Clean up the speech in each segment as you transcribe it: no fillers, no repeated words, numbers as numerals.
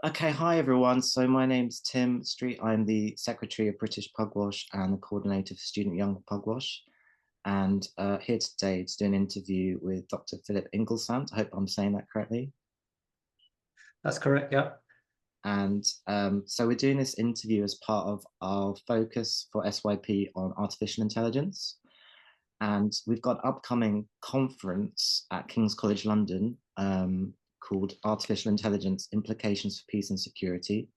Okay, hi everyone. So my name's Tim Street. I'm the Secretary of British Pugwash and the Coordinator for Student Young Pugwash. And here today to do an interview with Dr. Philip Inglesant. I hope I'm saying that correctly. That's correct, yeah. And so we're doing this interview as part of our focus for SYP on artificial intelligence. And we've got an upcoming conference at King's College London called Artificial Intelligence Implications for Peace and Security.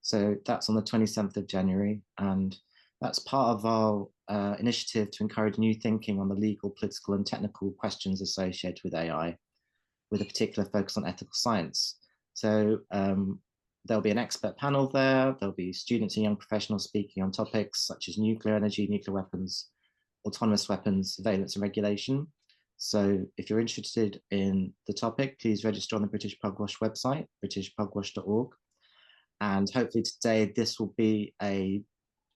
So that's on the 27th of January. And that's part of our initiative to encourage new thinking on the legal, political, and technical questions associated with AI, with a particular focus on ethical science. So there'll be an expert panel there. There'll be students and young professionals speaking on topics such as nuclear energy, nuclear weapons, autonomous weapons, surveillance and regulation. So if you're interested in the topic, please register on the British Pugwash website, britishpugwash.org. And hopefully today this will be a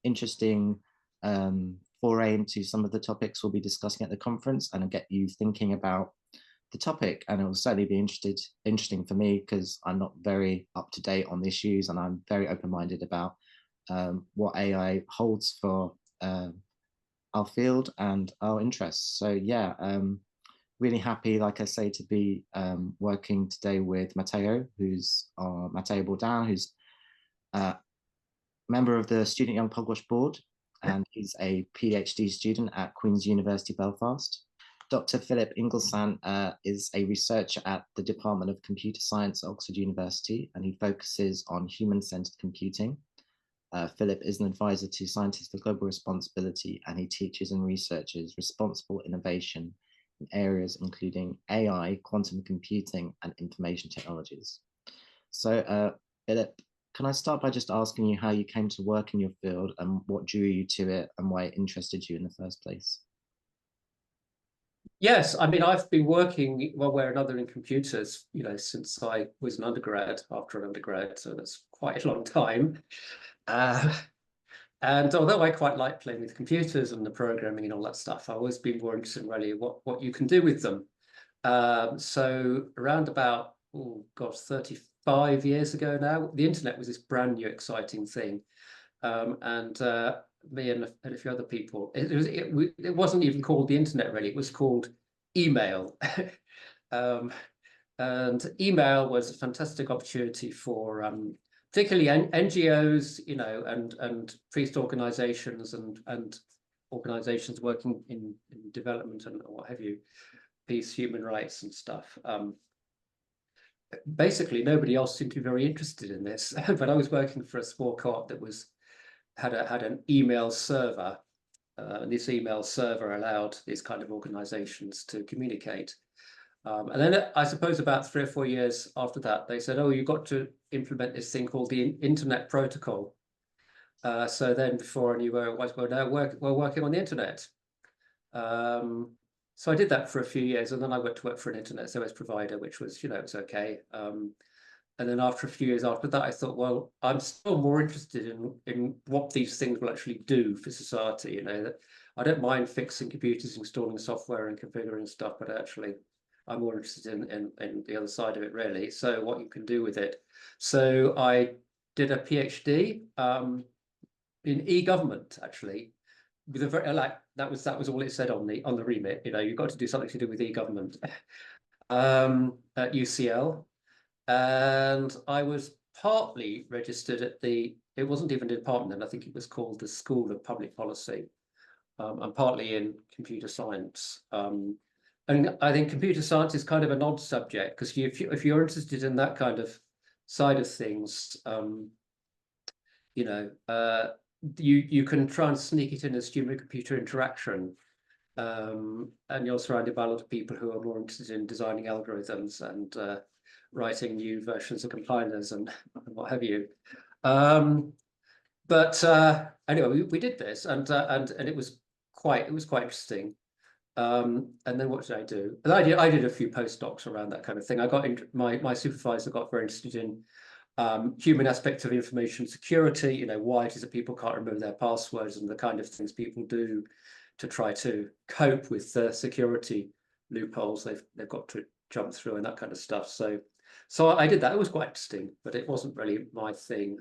interesting foray into some of the topics we'll be discussing at the conference and get you thinking about the topic. And it will certainly be interesting for me because I'm not very up to date on the issues and I'm very open-minded about what AI holds for our field and our interests. So yeah, really happy, like I say, to be working today with Matteo, Matteo Bourdain, who's a member of the Student Young Pugwash Board, and he's a PhD student at Queen's University Belfast. Dr. Philip Inglesant is a researcher at the Department of Computer Science at Oxford University, and he focuses on human-centered computing. Philip is an advisor to Scientists for Global Responsibility, and he teaches and researches responsible innovation in areas including AI, quantum computing, and information technologies. So, Philip, can I start by just asking you how you came to work in your field and what drew you to it and why it interested you in the first place? Yes, I mean, I've been working one way or another in computers, since I was an undergrad, after an undergrad, so that's quite a long time. Uh, and although I quite like playing with computers and the programming and all that stuff, I've always been more interested in really what you can do with them. So around about, oh gosh, 35 years ago now, the internet was this brand new exciting thing. And me and a few other people, it wasn't even called the internet really, it was called email. And email was a fantastic opportunity for particularly NGOs, and priest organizations and organizations working in development and what have you, peace, human rights and stuff. Basically, nobody else seemed to be very interested in this, but I was working for a small co-op that had an email server. And this email server allowed these kind of organizations to communicate. And then I suppose about 3 or 4 years after that, they said, oh, you've got to implement this thing called the Internet Protocol. So then before I knew where it was, we're working on the internet. So I did that for a few years, and then I went to work for an internet service provider, which was, it's okay. And then after a few years after that, I thought, well, I'm still more interested in what these things will actually do for society. That I don't mind fixing computers, installing software and configuring stuff, but actually I'm more interested in the other side of it, really. So what you can do with it. So I did a PhD in e-government, actually, with a very that was all it said on the remit. You've got to do something to do with e-government at UCL. And I was partly registered at it wasn't even a department then, I think it was called the School of Public Policy, and partly in computer science. And I think computer science is kind of an odd subject because if you're interested in that kind of side of things, you can try and sneak it in as human-computer interaction. And you're surrounded by a lot of people who are more interested in designing algorithms and writing new versions of compilers and what have you. But anyway, we did this, and it was quite interesting. And then what did I do? And I did a few postdocs around that kind of thing. I got my supervisor got very interested in human aspects of information security. Why it is that people can't remember their passwords and the kind of things people do to try to cope with the security loopholes they've got to jump through and that kind of stuff. So So I did that. It was quite interesting, but it wasn't really my thing.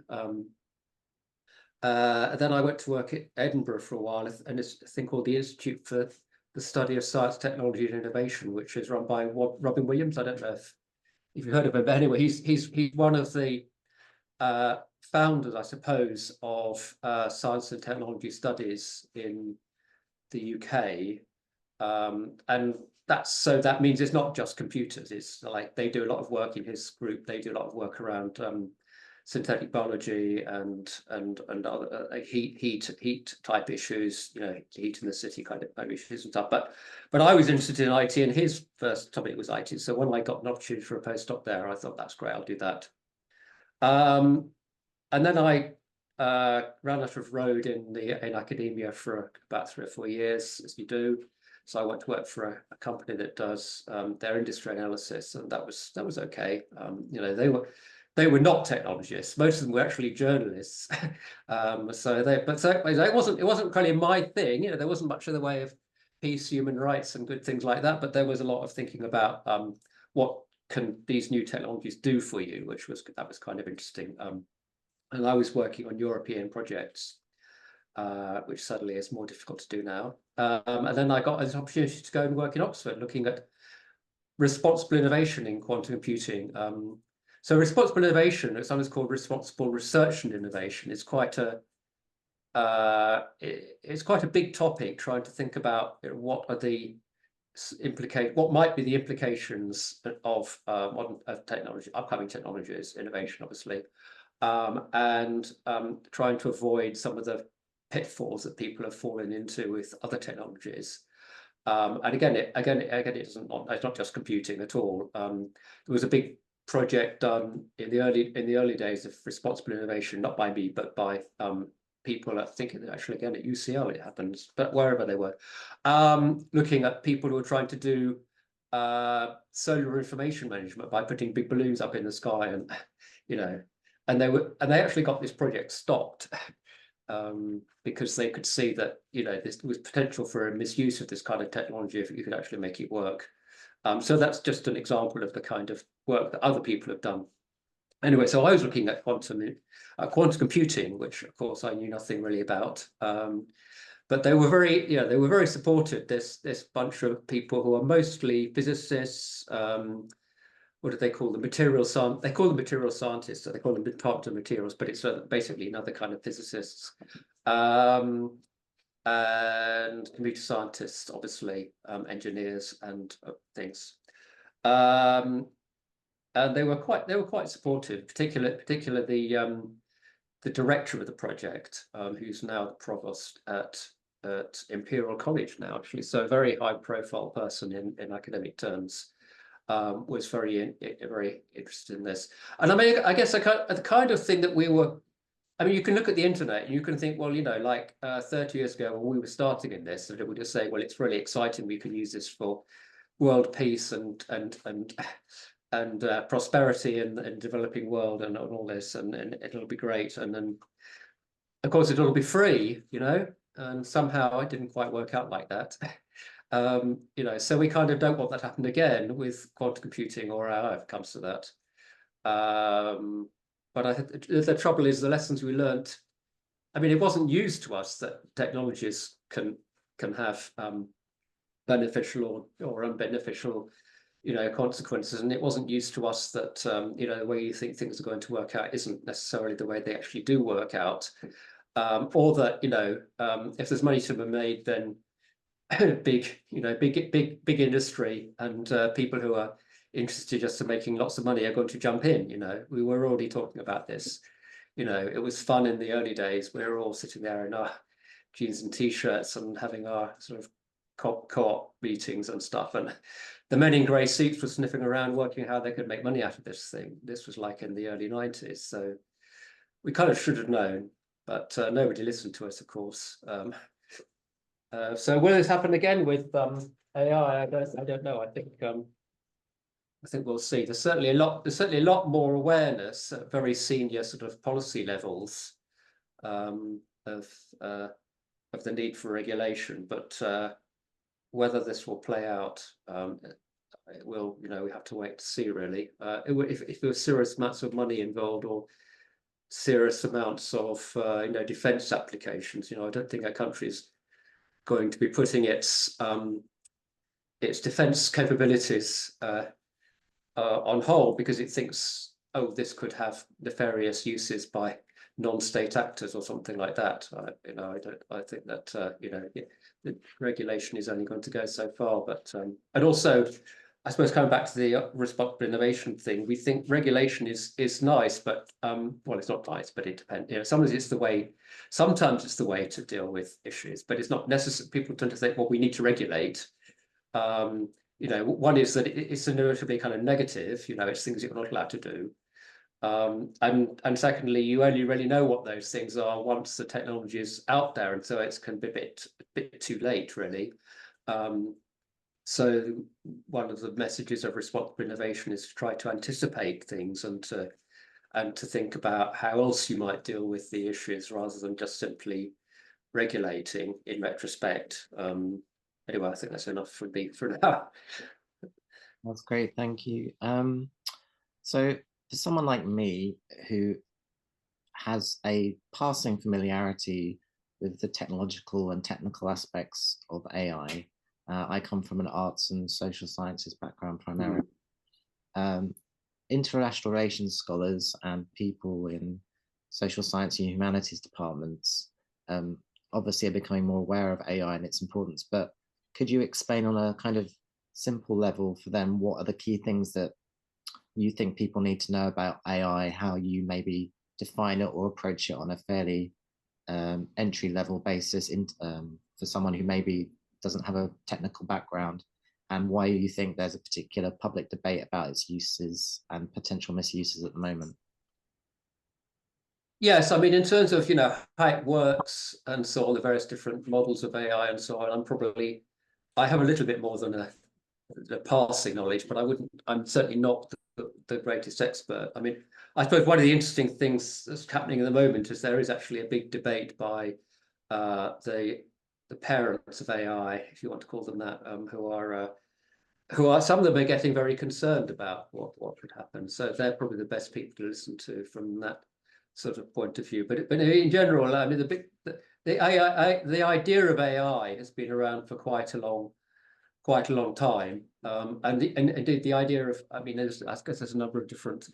Then I went to work at Edinburgh for a while, and it's a thing called the Institute for the Study of Science, Technology and Innovation, which is run by Robin Williams. I don't know if you've heard of him, but anyway, he's one of the founders, I suppose, of science and technology studies in the UK. And that means it's not just computers. It's like they do a lot of work in his group. They do a lot of work around synthetic biology and other heat type issues, heat in the city kind of issues and stuff. But I was interested in IT, and his first topic was IT. So when I got an opportunity for a postdoc there, I thought that's great. I'll do that. And then I ran out of road in academia for about 3 or 4 years, as you do. So I went to work for a company that does their industry analysis, and that was okay. They were not technologists. Most of them were actually journalists. It wasn't really my thing. There wasn't much in the way of peace, human rights, and good things like that. But there was a lot of thinking about what can these new technologies do for you, that was kind of interesting. And I was working on European projects, which suddenly is more difficult to do now. And then I got an opportunity to go and work in Oxford, looking at responsible innovation in quantum computing. So responsible innovation, it's sometimes called responsible research and innovation. It's quite a big topic, trying to think about what might be the implications of modern technology, upcoming technologies, innovation, obviously. And trying to avoid some of the pitfalls that people have fallen into with other technologies. And again, it's not just computing at all. There was a big project done in the early days of responsible innovation, not by me, but by people. I think actually again at UCL it happens, but wherever they were, looking at people who were trying to do solar information management by putting big balloons up in the sky, and and they actually got this project stopped because they could see that this was potential for a misuse of this kind of technology if you could actually make it work. So that's just an example of the kind of work that other people have done. Anyway, so I was looking at quantum computing, which of course I knew nothing really about. But they were very supportive. This bunch of people who are mostly physicists. What do they call them? They call them material scientists, so they call them Department of Materials, but it's basically another kind of physicists. And computer scientists, obviously, engineers and things. And they were quite supportive, particularly the director of the project, who's now the provost at Imperial College now, actually. So a very high profile person in academic terms. Was very interested in this. And I mean, I guess the kind of thing that we were, I mean, you can look at the internet and you can think, well, like 30 years ago when we were starting in this, and it would just say, well, it's really exciting. We can use this for world peace and prosperity and developing world and all this, and it'll be great. And then, of course, it'll be free, and somehow it didn't quite work out like that. So we kind of don't want that to happen again with quantum computing or AI if it comes to that. But I think the trouble is the lessons we learned. I mean, it wasn't used to us that technologies can have beneficial or unbeneficial, consequences, and it wasn't used to us that the way you think things are going to work out isn't necessarily the way they actually do work out, or that if there's money to be made, then big industry and people who are interested just in making lots of money are going to jump in. We were already talking about this. It was fun in the early days. We were all sitting there in our jeans and t-shirts and having our sort of co-op meetings and stuff. And the men in grey suits were sniffing around, working how they could make money out of this thing. This was like in the early 90s. So we kind of should have known, but nobody listened to us, of course. So will this happen again with AI? I don't know. I think we'll see. There's certainly a lot more awareness at very senior sort of policy levels of the need for regulation, but whether this will play out, it will, we have to wait to see, really. If there were serious amounts of money involved, or serious amounts of defense applications, I don't think our country is going to be putting its defense capabilities on hold because it thinks, oh, this could have nefarious uses by non-state actors or something like that. I think that the regulation is only going to go so far. But and also, I suppose coming back to the responsible innovation thing, we think regulation is nice, but well, it's not nice, but it depends. Sometimes it's the way to deal with issues, but it's not necessary. People tend to think, well, we need to regulate. One is that it's inevitably kind of negative. It's things you're not allowed to do. And secondly, you only really know what those things are once the technology is out there, and so it can be a bit too late, really. So one of the messages of responsible innovation is to try to anticipate things and to think about how else you might deal with the issues rather than just simply regulating in retrospect. Anyway, I think that's enough for me for now. That's great, thank you. So for someone like me who has a passing familiarity with the technological and technical aspects of AI, I come from an arts and social sciences background primarily. International relations scholars and people in social science and humanities departments obviously are becoming more aware of AI and its importance, but could you explain on a kind of simple level for them what are the key things that you think people need to know about AI, how you maybe define it or approach it on a fairly entry level basis for someone who maybe doesn't have a technical background, and why you think there's a particular public debate about its uses and potential misuses at the moment? Yes, I mean, in terms of how it works and so on, the various different models of AI and so on, I have a little bit more than a passing knowledge, but I'm certainly not the greatest expert. I mean, I suppose one of the interesting things that's happening at the moment is there is actually a big debate by the parents of AI, if you want to call them that, who are some of them are getting very concerned about what would happen. So they're probably the best people to listen to from that sort of point of view. But in general, I mean, the idea of AI has been around for quite a long time, and indeed the idea of, I mean, I guess there's a number of different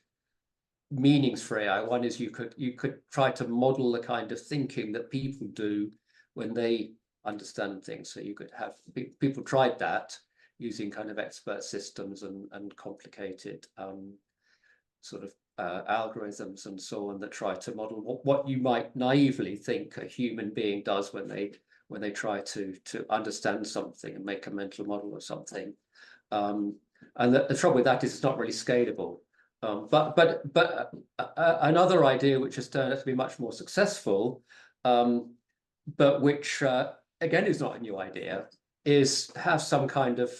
meanings for AI. One is you could try to model the kind of thinking that people do when they understand things. So you could have people tried that using kind of expert systems and complicated sort of algorithms and so on that try to model what you might naively think a human being does when they try to understand something and make a mental model of something. And the trouble with that is it's not really scalable. But another idea which has turned out to be much more successful, but which again is not a new idea, is have some kind of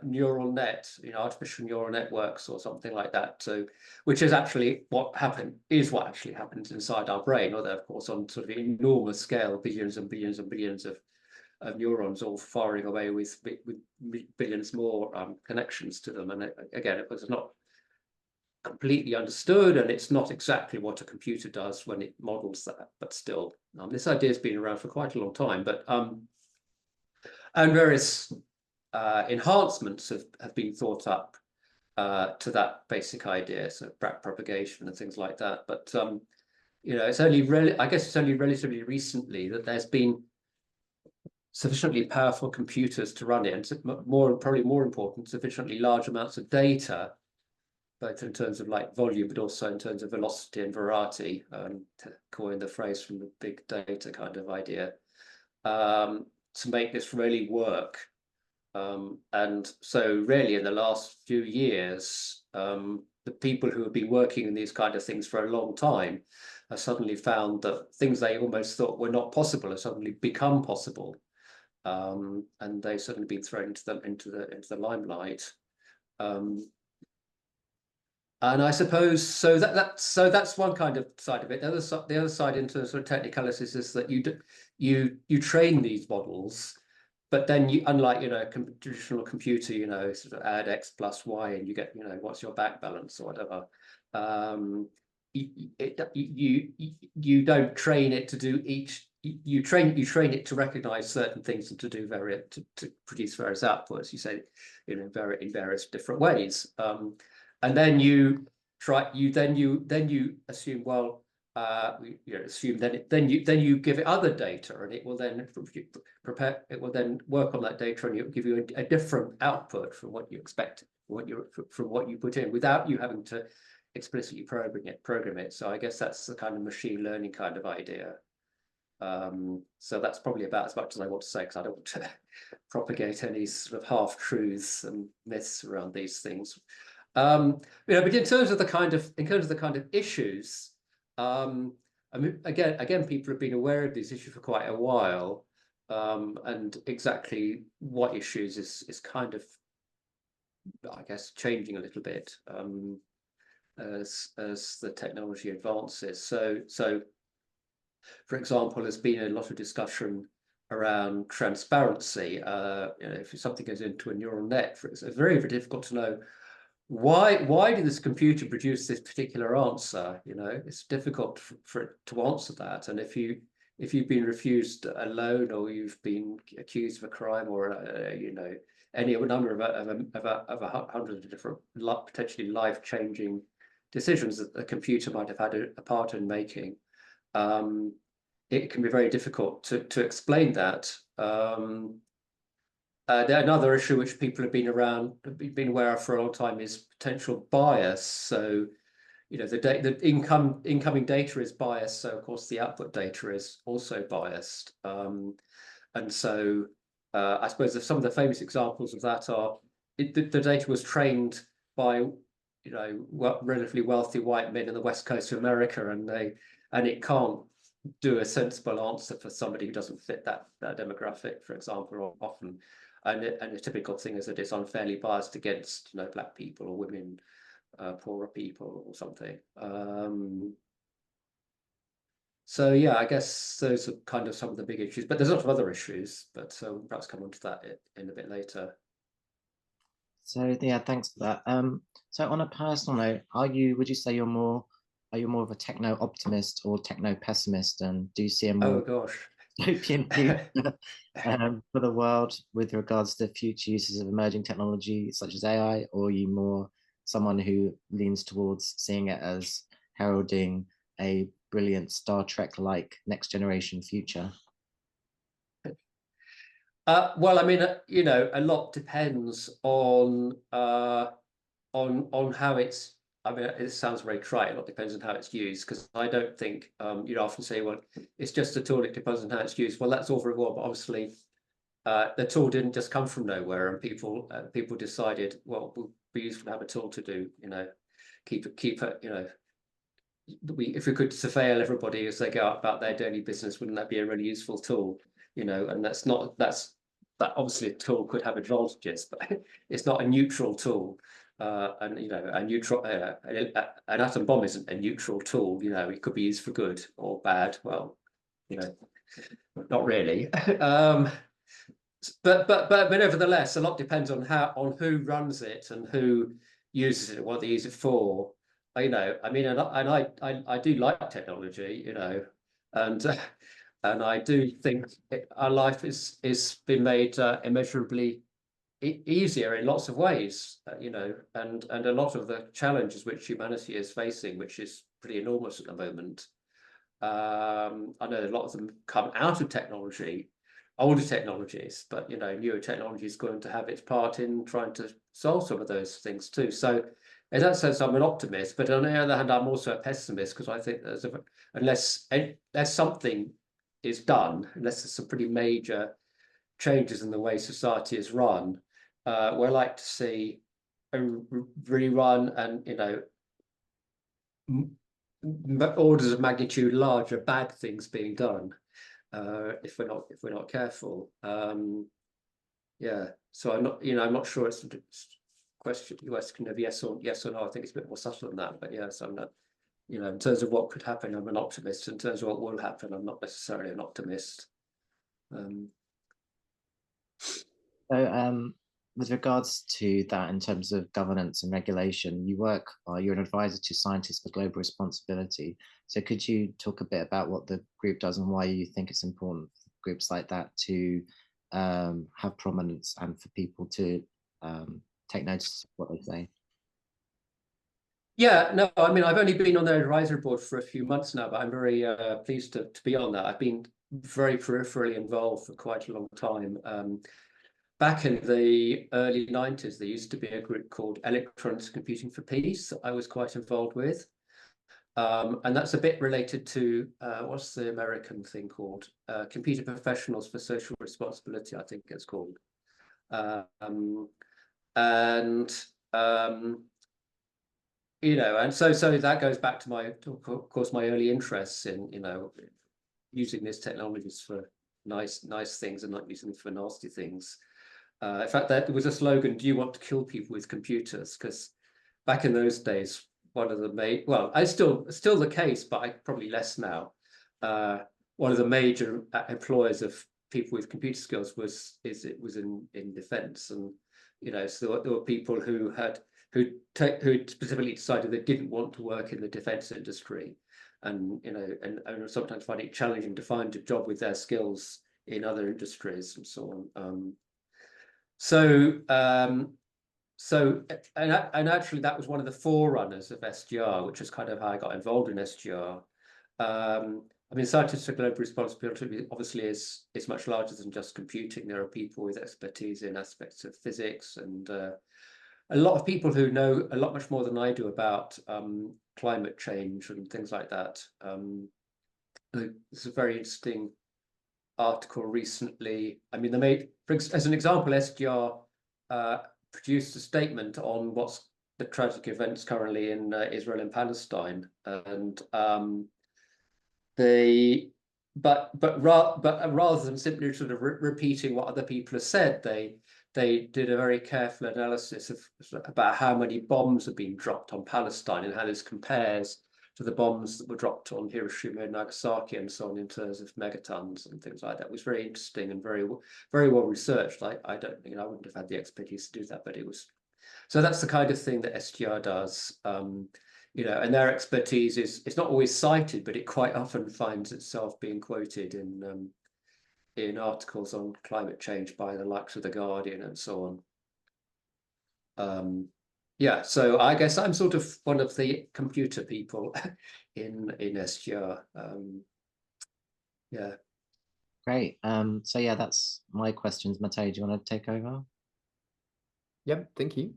neural net, artificial neural networks or something like that, which is actually what actually happens inside our brain, although of course on sort of enormous scale, billions and billions and billions of neurons all firing away with billions more connections to them. And again, it was not completely understood, and it's not exactly what a computer does when it models that, but still, this idea has been around for quite a long time. But and various enhancements have been thought up to that basic idea, so backpropagation and things like that. But it's only I guess it's only relatively recently that there's been sufficiently powerful computers to run it, and probably more important, sufficiently large amounts of data, both in terms of like volume, but also in terms of velocity and variety, to coin the phrase from the big data kind of idea, to make this really work. And so really in the last few years, the people who have been working in these kind of things for a long time have suddenly found that things they almost thought were not possible have suddenly become possible. And they've suddenly been thrown into the limelight. And I suppose so that's one kind of side of it. The other side, in terms of technicalities, is that you train these models but then you, unlike, traditional computer, sort of add X plus Y and you get, what's your back balance or whatever. You don't train it to do each. You train it to recognize certain things and to do to produce various outputs. You say, in various different ways, and then you assume, well, assume then you give it other data, and it will then prepare. It will then work on that data, and it will give you a different output from what you expect, from what you put in, without you having to explicitly program it. So I guess that's the kind of machine learning kind of idea. So that's probably about as much as I want to say, because I don't want to propagate any sort of half truths and myths around these things. But in terms of the kind of issues, I mean, again, people have been aware of these issues for quite a while, and exactly what issues is kind of, I guess, changing a little bit as the technology advances. So for example, there's been a lot of discussion around transparency. If something goes into a neural net, it's very, very difficult to know why did this computer produce this particular answer. It's difficult for it to answer that. And if you've been refused a loan, or you've been accused of a crime, or any number of 100 different potentially life-changing decisions that the computer might have had a part in making, it can be very difficult to explain that. Another issue which people have been aware of for a long time is potential bias. So, the incoming data is biased, so of course the output data is also biased. And so I suppose some of the famous examples of that are the data was trained by relatively wealthy white men in the west coast of America, and it can't do a sensible answer for somebody who doesn't fit that demographic, for example, or often. And a typical thing is that it's unfairly biased against black people or women, poorer people or something. So yeah, I guess those are kind of some of the big issues, but there's a lot of other issues, but we'll perhaps come on to that in a bit later. So yeah, thanks for that. So on a personal note, would you say are you more of a techno optimist or techno pessimist, and do you see a more utopian future for the world with regards to future uses of emerging technology such as AI, or are you more someone who leans towards seeing it as heralding a brilliant Star Trek-like next generation future? Well, I mean, a lot depends on how it's. I mean, it sounds very trite. A lot depends on how it's used, because I don't think often say, well, it's just a tool. It depends on how it's used. Well, that's all very well, but obviously, the tool didn't just come from nowhere, and people decided, well, it would be useful to have a tool to do, keep it, if we could surveil everybody as they go about their daily business, wouldn't that be a really useful tool? And that obviously a tool could have advantages, but it's not a neutral tool. And an atom bomb isn't a neutral tool. It could be used for good or bad. Well, not really. But nevertheless, a lot depends on who runs it and who uses it, what they use it for. I mean, and I do like technology, and I do think our life is been made immeasurably easier in lots of ways, and a lot of the challenges which humanity is facing, which is pretty enormous at the moment. I know a lot of them come out of technology, older technologies, but newer technology is going to have its part in trying to solve some of those things too. So in that sense, I'm an optimist, but on the other hand, I'm also a pessimist, because I think unless something is done, unless there's some pretty major changes in the way society is run, we're like to see a rerun and orders of magnitude larger bad things being done, if we're not careful. Yeah, so I'm not sure it's question of yes or no. I think it's a bit more subtle than that, but yes, I'm not. In terms of what could happen, I'm an optimist. In terms of what will happen, I'm not necessarily an optimist. So, with regards to that, in terms of governance and regulation, you're an advisor to Scientists for Global Responsibility. So, could you talk a bit about what the group does and why you think it's important for groups like that to have prominence and for people to take notice of what they say? Yeah, no, I mean, I've only been on their advisory board for a few months now, but I'm very pleased to be on that. I've been very peripherally involved for quite a long time. Back in the early 90s, there used to be a group called Electronics Computing for Peace that I was quite involved with. And that's a bit related to, what's the American thing called? Computer Professionals for Social Responsibility, I think it's called. And you know, and so that goes back to of course, my early interests in, you know, using these technologies for nice things and not using them for nasty things. In fact, there was a slogan: "Do you want to kill people with computers?" Because back in those days, one of the main, well, I still the case, but I probably less now. One of the major employers of people with computer skills was in defence, and you know, so there were people who specifically decided they didn't want to work in the defence industry, and you know, and sometimes find it challenging to find a job with their skills in other industries and so on. And actually that was one of the forerunners of SGR, which is kind of how I got involved in SGR. I mean, Scientists for Global Responsibility obviously is much larger than just computing. There are people with expertise in aspects of physics and a lot of people who know a lot much more than I do about climate change and things like that. There's a very interesting article recently. I mean, as an example, SGR produced a statement on what's the tragic events currently in Israel and Palestine, and rather than simply sort of repeating what other people have said, they did a very careful analysis about how many bombs have been dropped on Palestine and how this compares to the bombs that were dropped on Hiroshima and Nagasaki and so on in terms of megatons and things like that. It was very interesting and very well researched. I don't think I wouldn't have had the expertise to do that, but it was. So that's the kind of thing that SGR does. You know, and their expertise is it's not always cited, but it quite often finds itself being quoted in articles on climate change by the likes of The Guardian and so on. Yeah, so I guess I'm sort of one of the computer people in SGR. Yeah. Great. So yeah, that's my questions. Matteo, do you want to take over? Yep, thank you.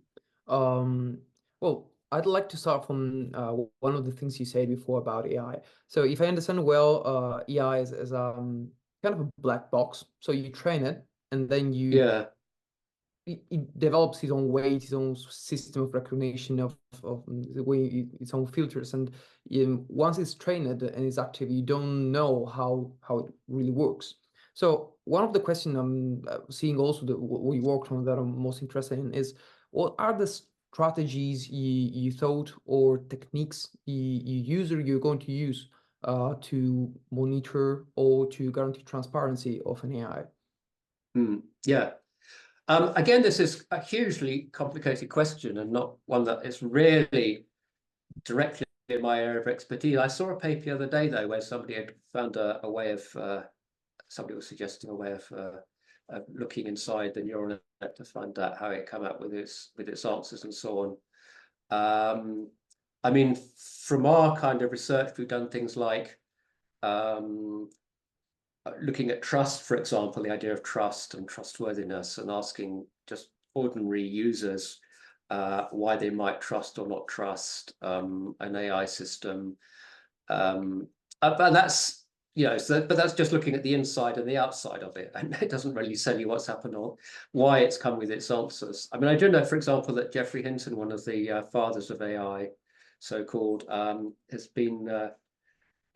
Well, I'd like to start from one of the things you said before about AI. So if I understand well, AI is kind of a black box. So you train it, and then Yeah. it develops its own weight, its own system of recognition of the way its own filters. And once it's trained and it's active, you don't know how it really works. So one of the questions I'm seeing also that we worked on that I'm most interested in is, what are the strategies you thought or techniques you use or you're going to use to monitor or to guarantee transparency of an AI? Yeah. Again, this is a hugely complicated question and not one that is really directly in my area of expertise. I saw a paper the other day, though, where somebody had found a way of, somebody was suggesting a way of looking inside the neural net to find out how it came out with its answers and so on. I mean, from our kind of research, we've done things like looking at trust, for example, the idea of trust and trustworthiness, and asking just ordinary users why they might trust or not trust an AI system. But that's, you know, but that's just looking at the inside and the outside of it, and it doesn't really tell you what's happened or why it's come with its answers. I mean, I do know, for example, that Geoffrey Hinton, one of the fathers of AI, so-called, has been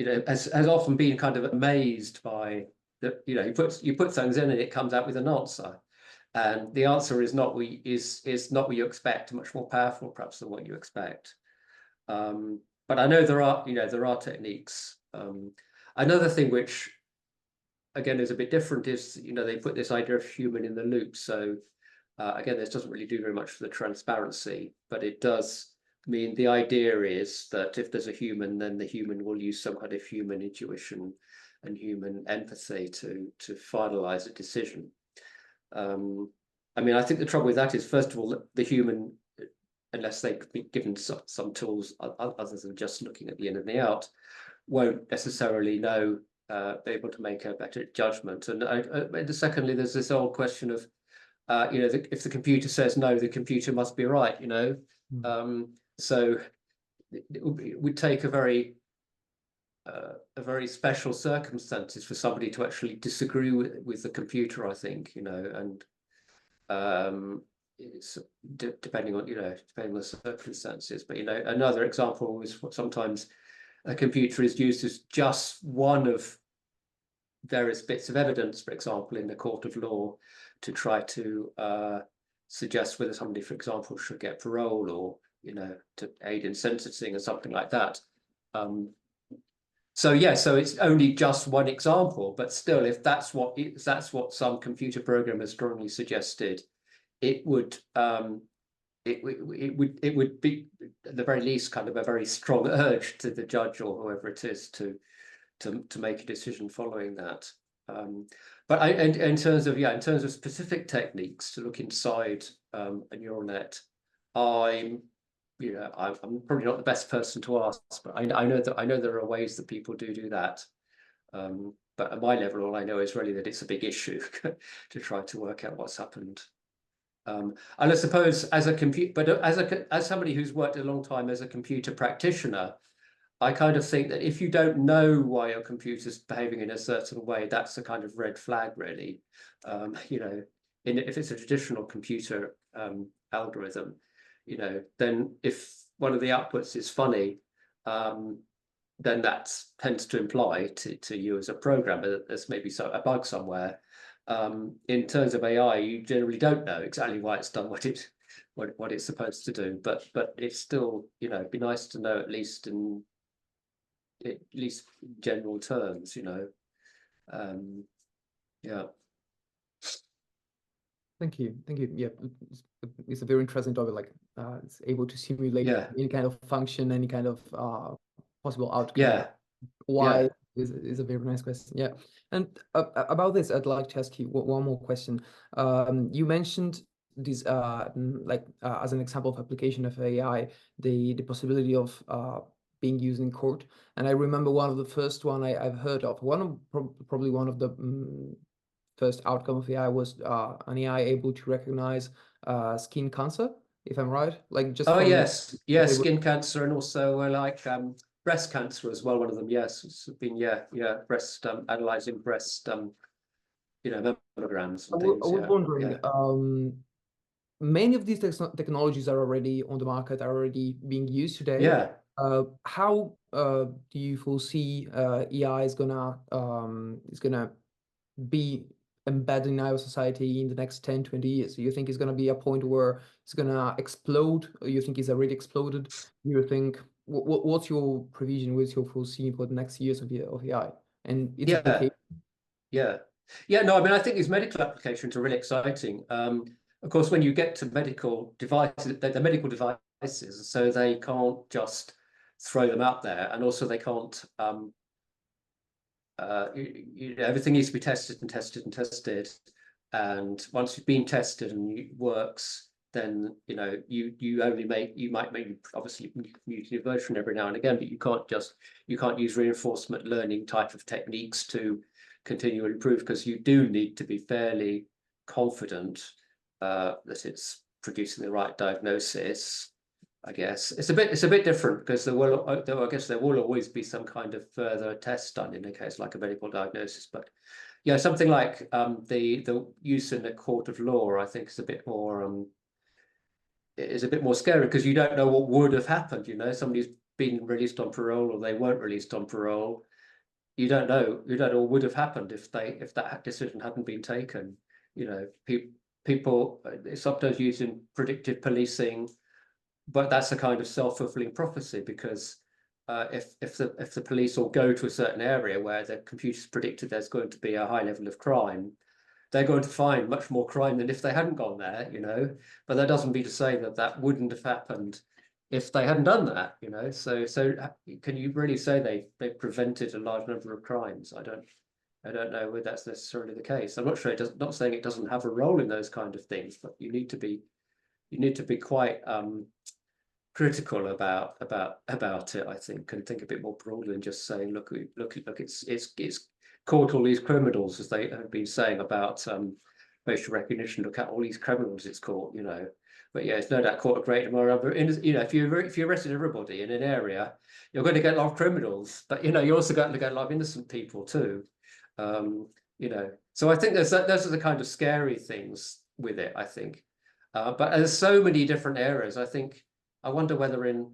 you know, has often been kind of amazed by that. You know, you put things in and it comes out with an answer, and the answer is not what you expect, much more powerful perhaps than what you expect. But I know there are techniques. Another thing which again is a bit different is, they put this idea of human in the loop. So again, this doesn't really do very much for the transparency, but it does mean the idea is that if there's a human, then the human will use some kind of human intuition and human empathy to finalize a decision. I mean, I think the trouble with that is, first of all, the human, unless they could be given some tools other than just looking at the in and the out, won't necessarily be able to make a better judgment. And secondly, there's this old question of, if the computer says no, the computer must be right, so it would take a very special circumstances for somebody to actually disagree with the computer, I think, and it's depending on the circumstances. But another example is sometimes a computer is used as just one of various bits of evidence, for example, in the court of law, to try to suggest whether somebody, for example, should get parole, or to aid in sentencing or something like that. So it's only just one example, but still, if that's what some computer programmer strongly suggested, it would be at the very least kind of a very strong urge to the judge or whoever it is to make a decision following that. But in terms of specific techniques to look inside a neural net, I'm probably not the best person to ask, but I know there are ways that people do that. But at my level, all I know is really that it's a big issue to try to work out what's happened. And I suppose as somebody who's worked a long time as a computer practitioner, I kind of think that if you don't know why your computer's behaving in a certain way, that's a kind of red flag, really. If it's a traditional computer algorithm, then if one of the outputs is funny, then that tends to imply to you as a programmer that there's maybe a bug somewhere. In terms of AI, you generally don't know exactly why it's done what it's supposed to do, but it's still, it'd be nice to know at least in general terms, yeah. Thank you. Yeah, it's a very interesting topic. Like, it's able to simulate any kind of function, any kind of possible outcome. Yeah. Why is a very nice question. Yeah, and about this, I'd like to ask you one more question. You mentioned this, as an example of application of AI, the possibility of being used in court. And I remember one of the first one I've heard of. Probably one of the first outcome of AI was an AI able to recognize skin cancer, if I'm right. Like just yes, skin cancer, and also breast cancer as well. One of them, yes, it's been breast analyzing breast mammograms and things. I was wondering, many of these technologies are already on the market, are already being used today. Yeah. How do you foresee AI is gonna be embedded in our society in the next 10, 20 years? Do you think it's gonna be a point where it's gonna explode? Or you think it's already exploded? Do you think what's your prevision, what's your foreseeing for the next years of AI and its application? No, I mean, I think these medical applications are really exciting. Of course, when you get to medical devices, they're medical devices, so they can't just throw them out there, and also they can't. Everything needs to be tested and tested and tested, and once it's been tested and it works, then you might make obviously new version every now and again, but you can't use reinforcement learning type of techniques to continue to improve, because you do need to be fairly confident that it's producing the right diagnosis. I guess it's a bit different, because there will always be some kind of further test done in a case like a medical diagnosis. But yeah, something like the use in the court of law, I think, is a bit more scary, because you don't know what would have happened. Somebody's been released on parole, or they weren't released on parole. You don't know what would have happened if that decision hadn't been taken. People sometimes using predictive policing, but that's a kind of self-fulfilling prophecy, because if the police all go to a certain area where the computers predicted there's going to be a high level of crime, they're going to find much more crime than if they hadn't gone there, you know. But that doesn't mean to say that that wouldn't have happened if they hadn't done that, you know. So can you really say they prevented a large number of crimes? I don't know whether that's necessarily the case. I'm not sure. Not saying it doesn't have a role in those kind of things, but you need to be quite critical about it, I think, and think a bit more broadly than just saying, look, it's caught all these criminals, as they have been saying about facial recognition. Look at all these criminals it's caught, you know. But yeah, it's no doubt caught a great number. You know, if you arrested everybody in an area, you're going to get a lot of criminals, but you know, you're also going to get a lot of innocent people too. You know, so I think those are the kind of scary things with it, I think. But there's so many different areas. I wonder whether in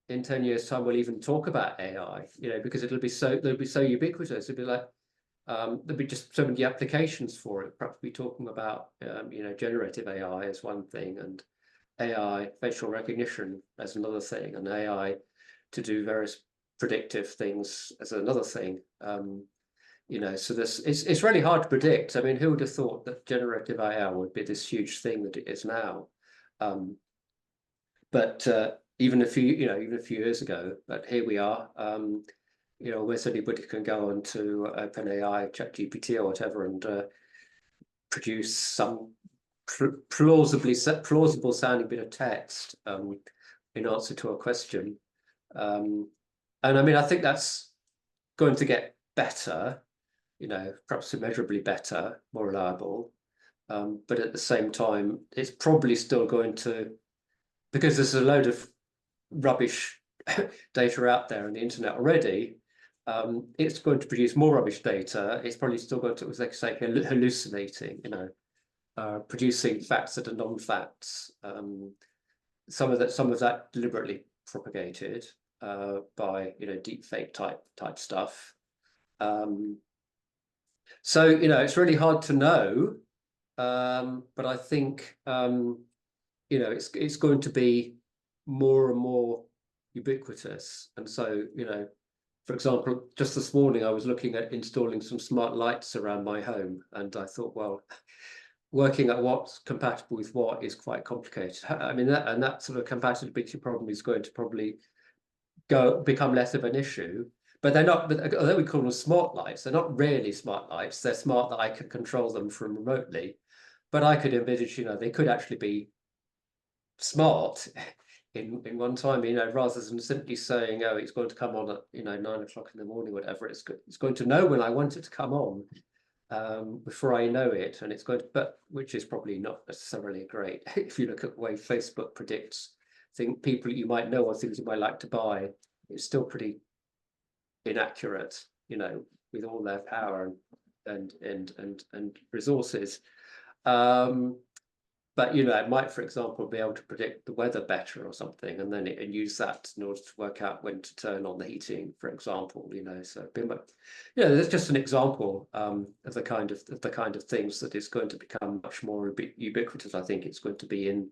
10 years' time we'll even talk about AI, you know, because it'll be so ubiquitous. It'll be like there'll be just so many applications for it. Perhaps be talking about you know, generative AI as one thing, and AI facial recognition as another thing, and AI to do various predictive things as another thing. You know, so it's really hard to predict. I mean, who would have thought that generative AI would be this huge thing that it is now? But even a few years ago, but here we are. You know, where anybody can go on to OpenAI, ChatGPT, or whatever, and produce some plausible sounding bit of text in answer to a question. And I mean, I think that's going to get better, you know, perhaps immeasurably better, more reliable. But at the same time, it's probably still going to, because there's a load of rubbish data out there on the internet already, it's going to produce more rubbish data. It's probably still going to, as they say, hallucinating, you know, producing facts that are non-facts. Some of that deliberately propagated by, you know, deep fake type stuff. So, you know, it's really hard to know, but I think, you know, it's going to be more and more ubiquitous. And so, you know, for example, just this morning, I was looking at installing some smart lights around my home, and I thought, well, working out what's compatible with what is quite complicated. I mean, that sort of compatibility problem is going to probably become less of an issue. But they're not, although we call them smart lights, they're not really smart lights. They're smart that I can control them from remotely. But I could envisage, you know, they could actually be smart in one time, you know, rather than simply saying, oh, it's going to come on at, you know, 9 o'clock in the morning, whatever. It's going to know when I want it to come on before I know it. And it's going to, but which is probably not necessarily great. If you look at the way Facebook predicts people you might know or things you might like to buy, it's still pretty inaccurate, you know, with all their power and resources. But you know, it might, for example, be able to predict the weather better or something, and then and use that in order to work out when to turn on the heating, for example. You know, so you know, there's just an example of the kind of things that is going to become much more ubiquitous. I think it's going to be in,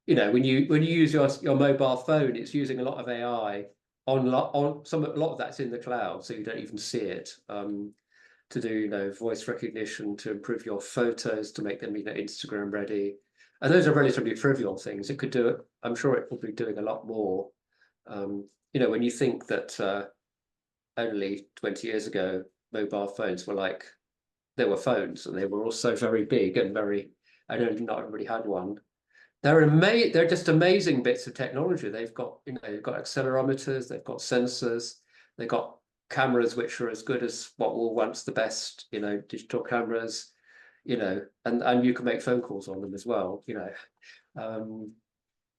you know, when you use your mobile phone, it's using a lot of AI on a lot of that's in the cloud, so you don't even see it. To do, you know, voice recognition, to improve your photos, to make them, you know, Instagram ready. And those are relatively trivial things. It could do it. I'm sure it will be doing a lot more. You know, when you think that only 20 years ago, mobile phones were like, they were phones, and they were also very big and very, I know not everybody had one. They're just amazing bits of technology. They've got, you know, they've got accelerometers, they've got sensors, they've got cameras which are as good as what were once the best, you know, digital cameras, you know, and you can make phone calls on them as well, you know.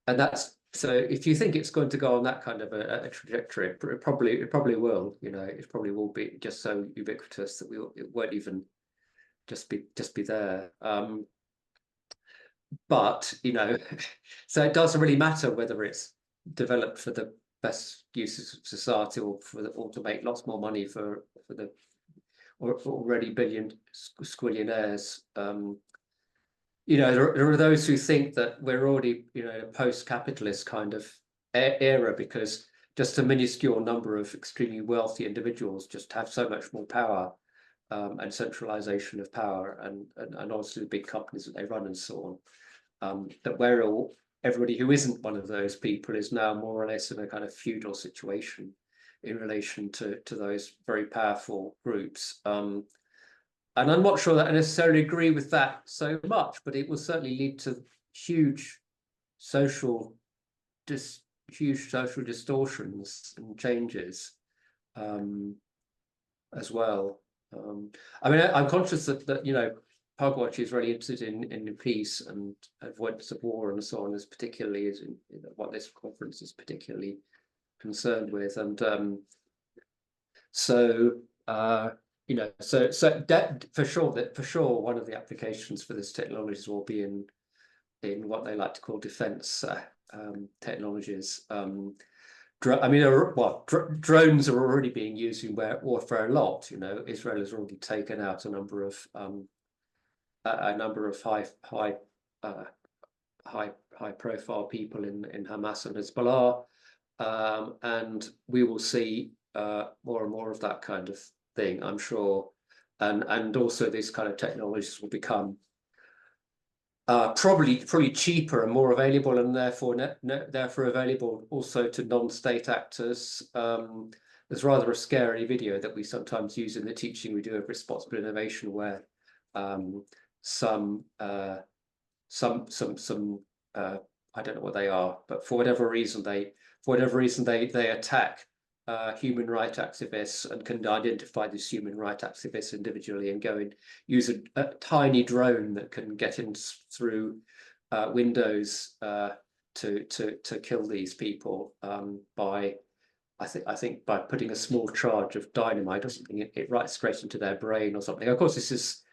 And that's, so if you think it's going to go on that kind of a trajectory, it probably will, you know, it probably will be just so ubiquitous that it won't even just be there. But, you know, so it doesn't really matter whether it's developed for the best uses of society or to make lots more money for the already squillionaires. You know, there are those who think that we're already, you know, in a post-capitalist kind of era, because just a minuscule number of extremely wealthy individuals just have so much more power, and centralization of power, and obviously the big companies that they run and so on, that where everybody who isn't one of those people is now more or less in a kind of feudal situation in relation to those very powerful groups. And I'm not sure that I necessarily agree with that so much, but it will certainly lead to huge social distortions and changes, as well. I mean, I'm conscious that you know, Pugwatch is really interested in peace and avoidance of war and so on, as particularly as in what this conference is particularly concerned with, and so you know, so that for sure one of the applications for this technologies will be in what they like to call defense technologies. I mean, drones are already being used in warfare a lot. You know, Israel has already taken out a number of high profile people in Hamas and Hezbollah, and we will see more and more of that kind of thing, I'm sure, and also these kind of technologies will become probably cheaper and more available, and therefore available also to non-state actors. There's rather a scary video that we sometimes use in the teaching we do of responsible innovation, where some I don't know what they are, but for whatever reason they attack human rights activists, and can identify these human rights activists individually and go and use a tiny drone that can get in through windows to kill these people by I think by putting a small charge of dynamite or something, it right straight into their brain or something. Of course, this is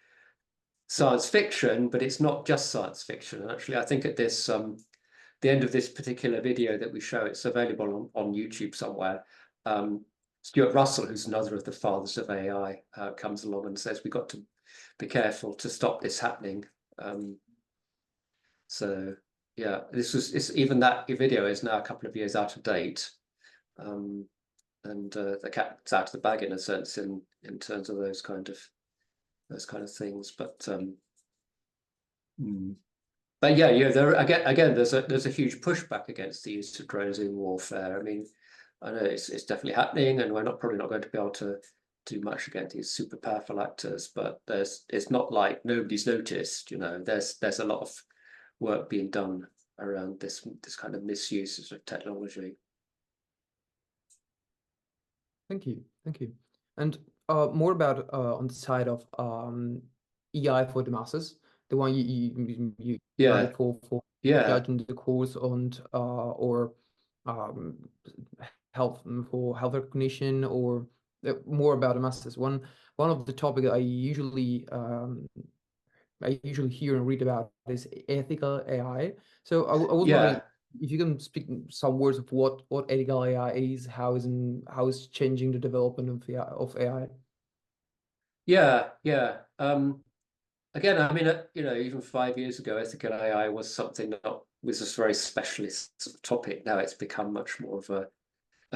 science fiction, but it's not just science fiction. And actually, I think at this the end of this particular video that we show, it's available on YouTube somewhere. Stuart Russell, who's another of the fathers of AI, comes along and says we've got to be careful to stop this happening. So yeah, even that video is now a couple of years out of date, and the cat's out of the bag in a sense in terms of those kind of things. But yeah, there again there's a huge pushback against the use of drones in warfare. I mean, I know it's definitely happening, and we're probably not going to be able to do much against these super powerful actors. But it's not like nobody's noticed. You know, there's a lot of work being done around this kind of misuse of technology. Thank you, and more about on the side of AI for the masses, the one you Yeah. for judging the course on or health recognition, or more about the masses. One of the topics I usually hear and read about is ethical AI. So I was wondering if you can speak some words of what ethical AI is, how is changing the development of AI. Yeah. Again, I mean, you know, even 5 years ago, ethical AI was something that was a very specialist sort of topic. Now it's become much more of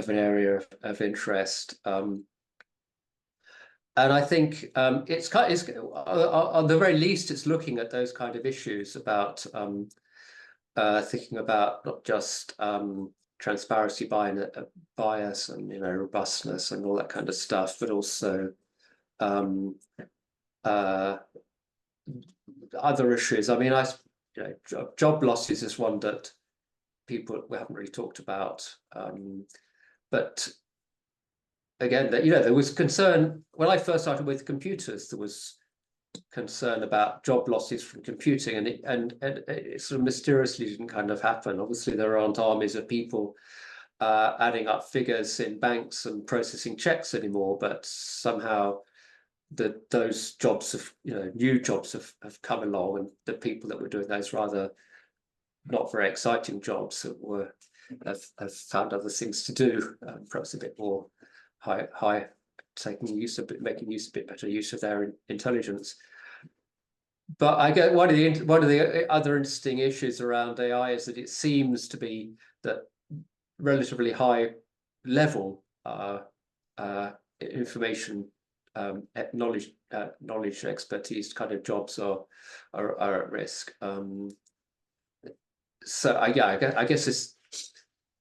an area of interest. And I think it's on the very least, it's looking at those kind of issues about thinking about not just transparency bias and, you know, robustness and all that kind of stuff, but also other issues. I mean, you know, job losses is one that we haven't really talked about, but again, that, you know, there was concern when I first started with computers. There was concern about job losses from computing, and it sort of mysteriously didn't kind of happen. Obviously, there aren't armies of people adding up figures in banks and processing checks anymore, but somehow those jobs have, you know, new jobs have come along, and the people that were doing those rather not very exciting jobs have found other things to do, perhaps a bit more making use a bit better use of their intelligence. But I get one of the other interesting issues around AI is that it seems to be that relatively high level information knowledge expertise kind of jobs are at risk. So I guess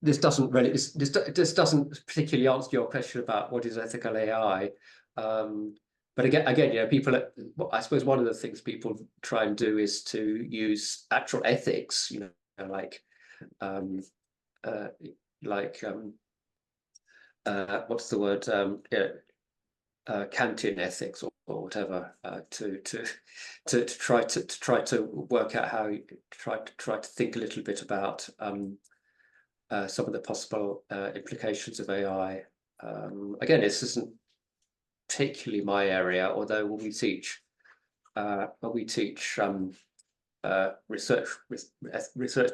this doesn't really this doesn't particularly answer your question about what is ethical AI. But again, you know, people, I suppose one of the things people try and do is to use actual ethics, you know, like what's the word? Kantian ethics or whatever, to try to work out how you try to think a little bit about some of the possible implications of AI. Again, this isn't particularly my area, although when we teach research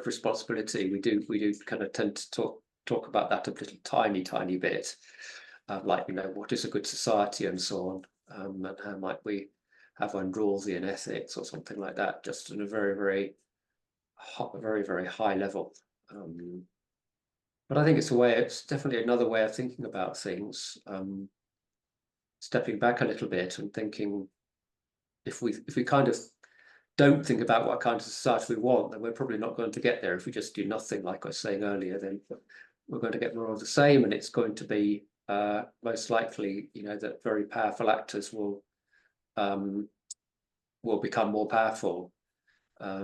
responsibility, we do kind of tend to talk about that a little tiny bit, like, you know, what is a good society and so on, and how might we have one Rawlsian ethics or something like that, just on a very high level. But I think it's definitely another way of thinking about things. Stepping back a little bit and thinking, if we kind of don't think about what kind of society we want, then we're probably not going to get there. If we just do nothing, like I was saying earlier, then we're going to get more of the same, and it's going to be most likely, you know, that very powerful actors will become more powerful. I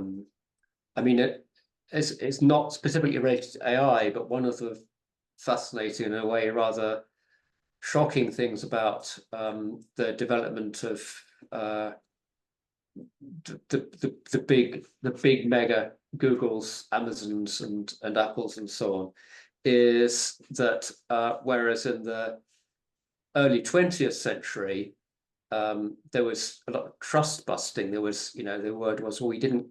mean, it's not specifically related to AI, but one of the fascinating, in a way, rather shocking things about the development of the big mega Googles, Amazons, and Apples and so on, is that whereas in the early 20th century there was a lot of trust busting. There was, you know, the word was, well, we didn't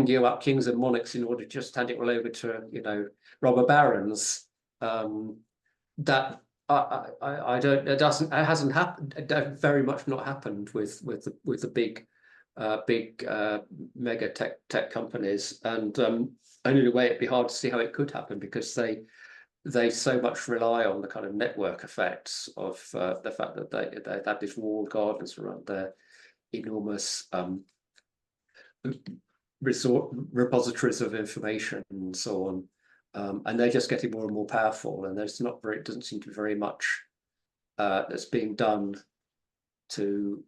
give up kings and monarchs in order to just hand it all over to, you know, robber barons. That it hasn't happened. It very much not happened with the big mega tech companies, and only in a way it'd be hard to see how it could happen, because they so much rely on the kind of network effects of the fact that they have these walled gardens around their enormous repositories of information and so on. And they're just getting more and more powerful, and there's not very, it doesn't seem to be very much that's being done to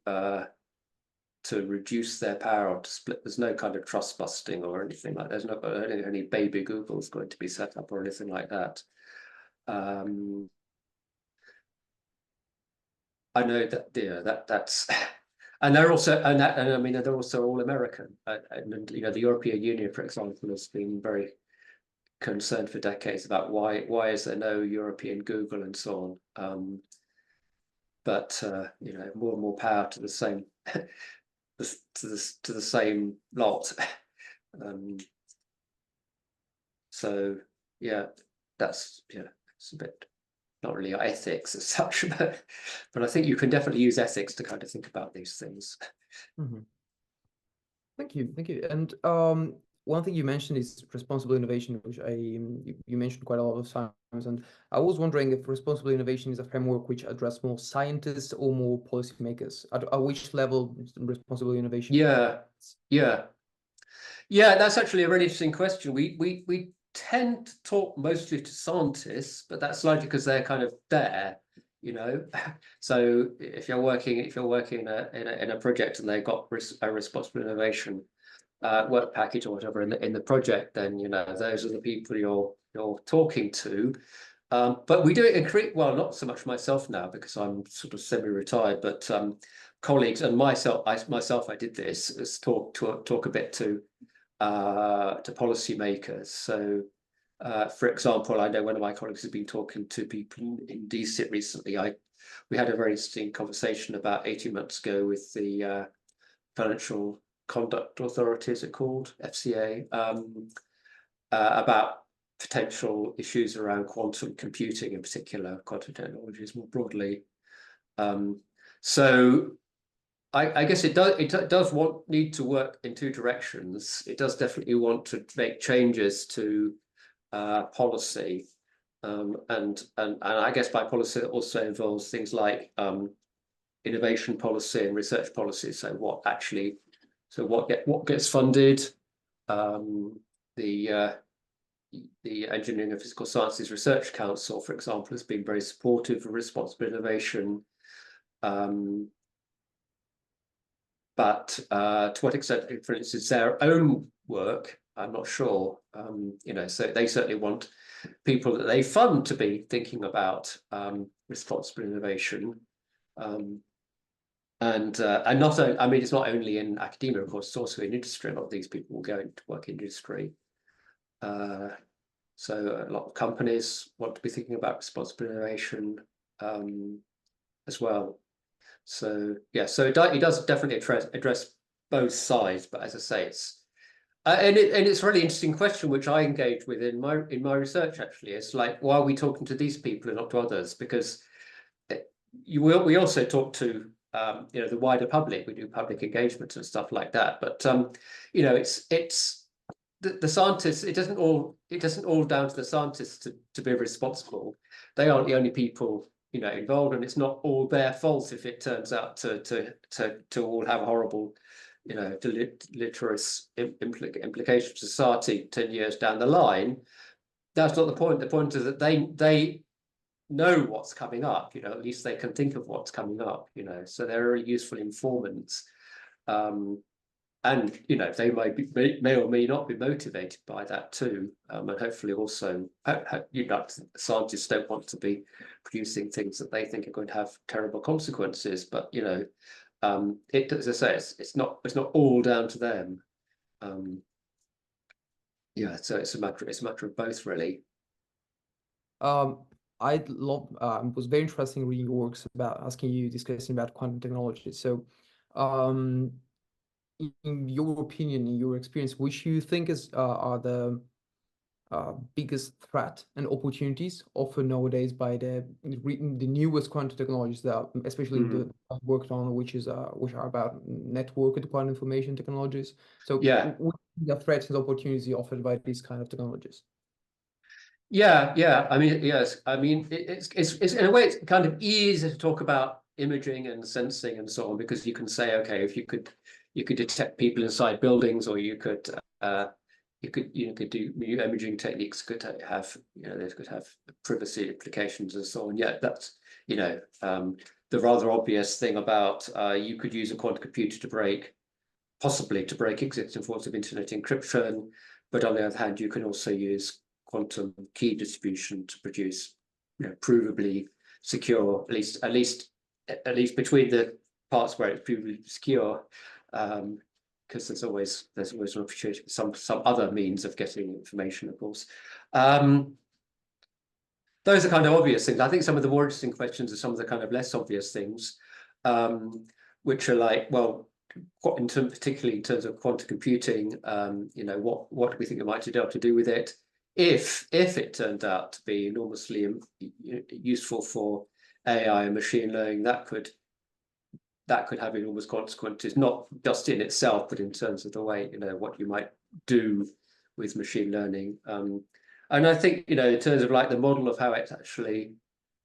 reduce their power or to split. There's no kind of trust busting or anything like that. There's not any baby Google's going to be set up or anything like that. I know that, yeah, that's and they're also, and I mean, they're also all American, and you know, the European Union, for example, has been very concerned for decades about why is there no European Google and so on. But you know, more and more power to the same to the same lot. So yeah, that's, yeah, it's a bit not really ethics as such, but I think you can definitely use ethics to kind of think about these things. Mm-hmm. Thank you. And one thing you mentioned is responsible innovation, which you mentioned quite a lot of times, and I was wondering if responsible innovation is a framework which addresses more scientists or more policymakers. At which level responsible innovation? Yeah, that's actually a really interesting question. We tend to talk mostly to scientists, but that's largely because they're kind of there, you know. So if you're working in a project and they've got a responsible innovation work package or whatever in the project, then, you know, those are the people you're talking to. But we do it in well, not so much myself now because I'm sort of semi-retired, but colleagues and myself, I did this, is talk a bit to policymakers. So for example, I know one of my colleagues has been talking to people in DCIT recently. We had a very interesting conversation about 18 months ago with the Financial Conduct Authority, is it called, FCA, about potential issues around quantum computing, in particular, quantum technologies more broadly. So I guess it does need to work in two directions. It does definitely want to make changes to policy, And I guess by policy it also involves things like innovation policy and research policy. So what gets funded? The Engineering and Physical Sciences Research Council, for example, has been very supportive of responsible innovation. But to what extent, for instance, their own work, I'm not sure. So they certainly want people that they fund to be thinking about responsible innovation. And not only, I mean, it's not only in academia, of course, it's also in industry. A lot of these people will go into work in industry. So a lot of companies want to be thinking about responsible innovation as well. So yeah, so it does definitely address both sides. But as I say, it's and it's a really interesting question, which I engage with in my research. Actually, it's like, why are we talking to these people and not to others? Because we also talk to the wider public. We do public engagement and stuff like that. But it's the scientists. It doesn't all down to the scientists to be responsible. They aren't the only people involved, and it's not all their fault if it turns out to all have horrible deleterious implications for society 10 years down the line. That's not the point. The point is that they know what's coming up, at least they can think of what's coming up, so they're very useful informants. And they may or may not be motivated by that too, and hopefully also scientists don't want to be producing things that they think are going to have terrible consequences, but as I say, it's not all down to them. So it's a matter of both, really. I love it was very interesting reading your works about discussing about quantum technology. So in your opinion, in your experience, which you think are the biggest threat and opportunities offered nowadays by the newest quantum technologies that, especially the worked on, which are about networked quantum information technologies. So yeah, what are the threats and opportunities offered by these kind of technologies? Yeah. I mean, yes. I mean, it's in a way it's kind of easy to talk about imaging and sensing and so on, because you can say, okay, if you could detect people inside buildings, or you could do new imaging techniques could have they could have privacy implications and so on. Yeah, that's the rather obvious thing about you could use a quantum computer possibly to break existing forms of internet encryption, but on the other hand, you can also use quantum key distribution to produce provably secure, at least between the parts where it's provably secure, because there's always an opportunity for some other means of getting information, of course. Those are kind of obvious things. I think some of the more interesting questions are some of the kind of less obvious things, which are like, well, particularly in terms of quantum computing, what do we think we might be able to do with it? If it turned out to be enormously useful for AI and machine learning, that could have enormous consequences, not just in itself, but in terms of the way what you might do with machine learning. And I think in terms of like the model of how it actually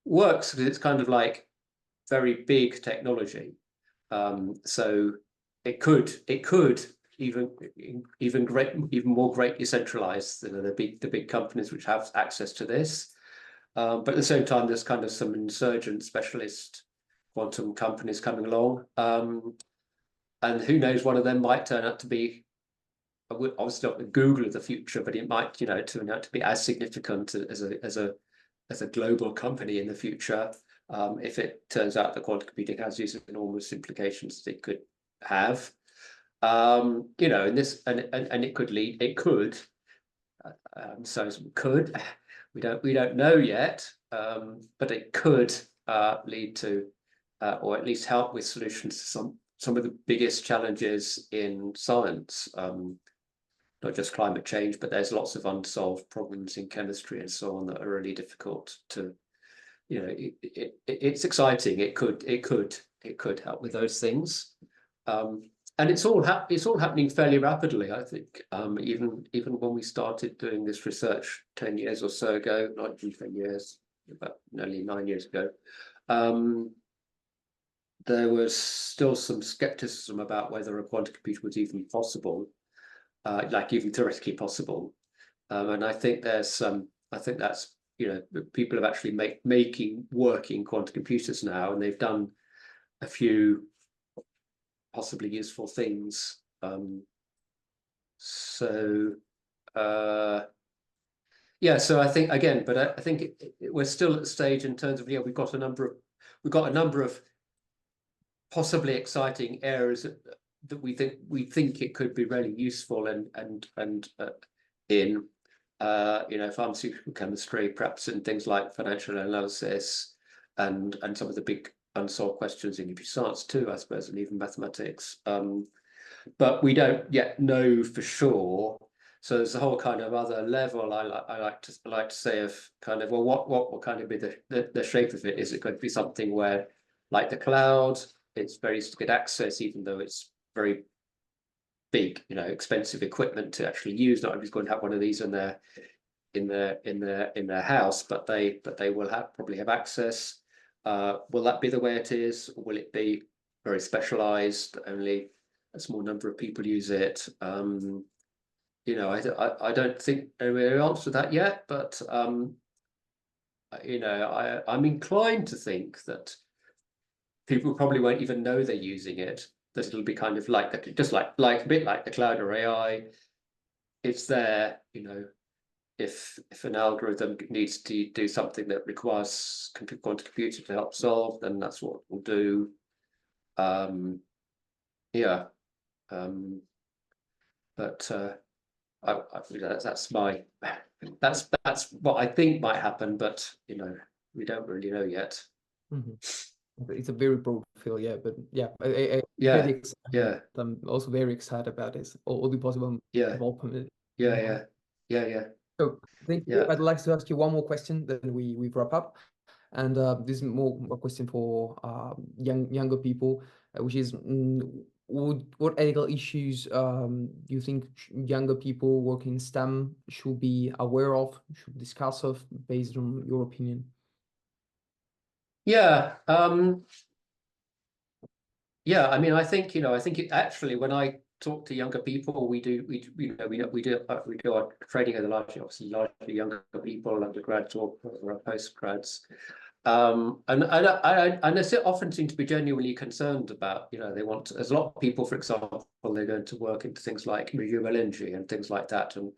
works, because it's kind of like very big technology, so it could even more greatly centralized than the big companies which have access to this. But at the same time, there's kind of some insurgent specialist quantum companies coming along, and who knows, one of them might turn out to be obviously not the Google of the future, but it might turn out to be as significant as a global company in the future, if it turns out that quantum computing has these enormous implications that it could have. And it could lead. We don't know yet, but it could lead to, or at least help with solutions to some of the biggest challenges in science. Not just climate change, but there's lots of unsolved problems in chemistry and so on that are really difficult to. It's exciting. It could help with those things. and it's all happening fairly rapidly, I think. Even when we started doing this research 10 years or so ago, not even 10 years, about nearly 9 years ago, there was still some skepticism about whether a quantum computer was even possible, like even theoretically possible. And I think that's people have actually making working quantum computers now, and they've done a few possibly useful things. Yeah, so I think again, but I think we're still at the stage in terms of, we've got a number of possibly exciting areas that we think it could be really useful in pharmaceutical chemistry, perhaps in things like financial analysis, and some of the big unsolved questions in computer science too, I suppose, and even mathematics. But we don't yet know for sure. So there's a whole kind of other level I like to say of kind of, well, what will kind of be the shape of it? Is it going to be something where, like the cloud, it's very easy to get access, even though it's very big, expensive equipment to actually use? Not everybody's going to have one of these in their house, but they will probably have access. Will that be the way it is, or will it be very specialized? Only a small number of people use it. I don't think I really answered that yet, but I'm inclined to think that people probably won't even know they're using it. That it'll be kind of like just like a bit like the cloud or AI. It's there, if an algorithm needs to do something that requires quantum computer to help solve, then that's what we'll do. Yeah. But that's what I think might happen, but we don't really know yet. It's a very broad field, yeah, but yeah, I'm also very excited about this, all the possible development. Yeah. So thank you. I'd like to ask you one more question, then we wrap up. And this is more a question for younger people, which is, what ethical issues you think younger people working in STEM should be aware of, should discuss of, based on your opinion? Yeah. Yeah, I mean, I think actually, when I talk to younger people, we do our training with largely younger people, undergrads or postgrads. And they often seem to be genuinely concerned about, there's a lot of people, for example, they're going to work into things like renewable energy and things like that, and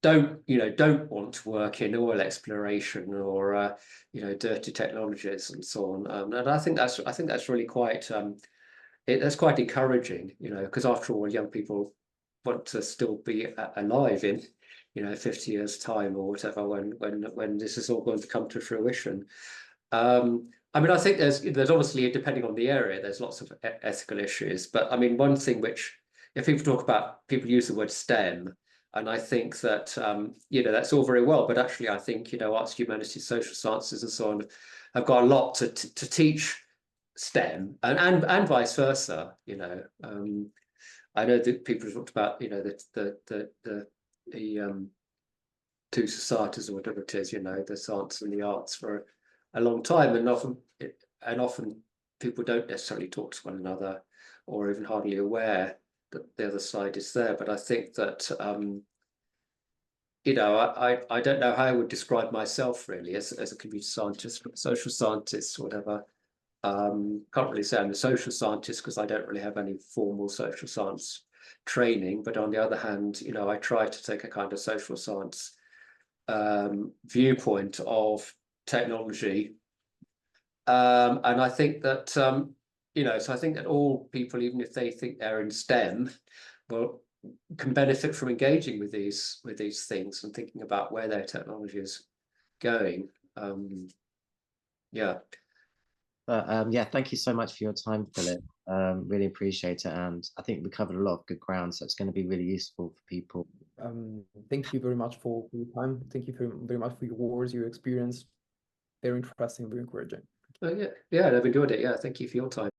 don't want to work in oil exploration or dirty technologies and so on. And I think that's really quite that's quite encouraging, because after all, young people want to still be alive in 50 years time or whatever, when this is all going to come to fruition. I mean, I think there's obviously, depending on the area, there's lots of ethical issues, but I mean, one thing which, if people use the word STEM, and I think that that's all very well, but actually I think arts, humanities, social sciences and so on have got a lot to teach STEM, and vice versa. I know that people have talked about the two societies or whatever it is, the science and the arts for a long time, and often people don't necessarily talk to one another, or even hardly aware that the other side is there. But I think that I don't know how I would describe myself really as a computer scientist, social scientist, whatever. Can't really say I'm a social scientist because I don't really have any formal social science training, but on the other hand, I try to take a kind of social science viewpoint of technology, and I think that so I think that all people, even if they think they're in STEM, can benefit from engaging with these things and thinking about where their technology is going. Yeah. Yeah, thank you so much for your time, Philip. Really appreciate it, and I think we covered a lot of good ground, so it's going to be really useful for people. Thank you very much for your time. Thank you very much for your words, your experience. Very interesting, very encouraging. Yeah, I've enjoyed it. Yeah, thank you for your time.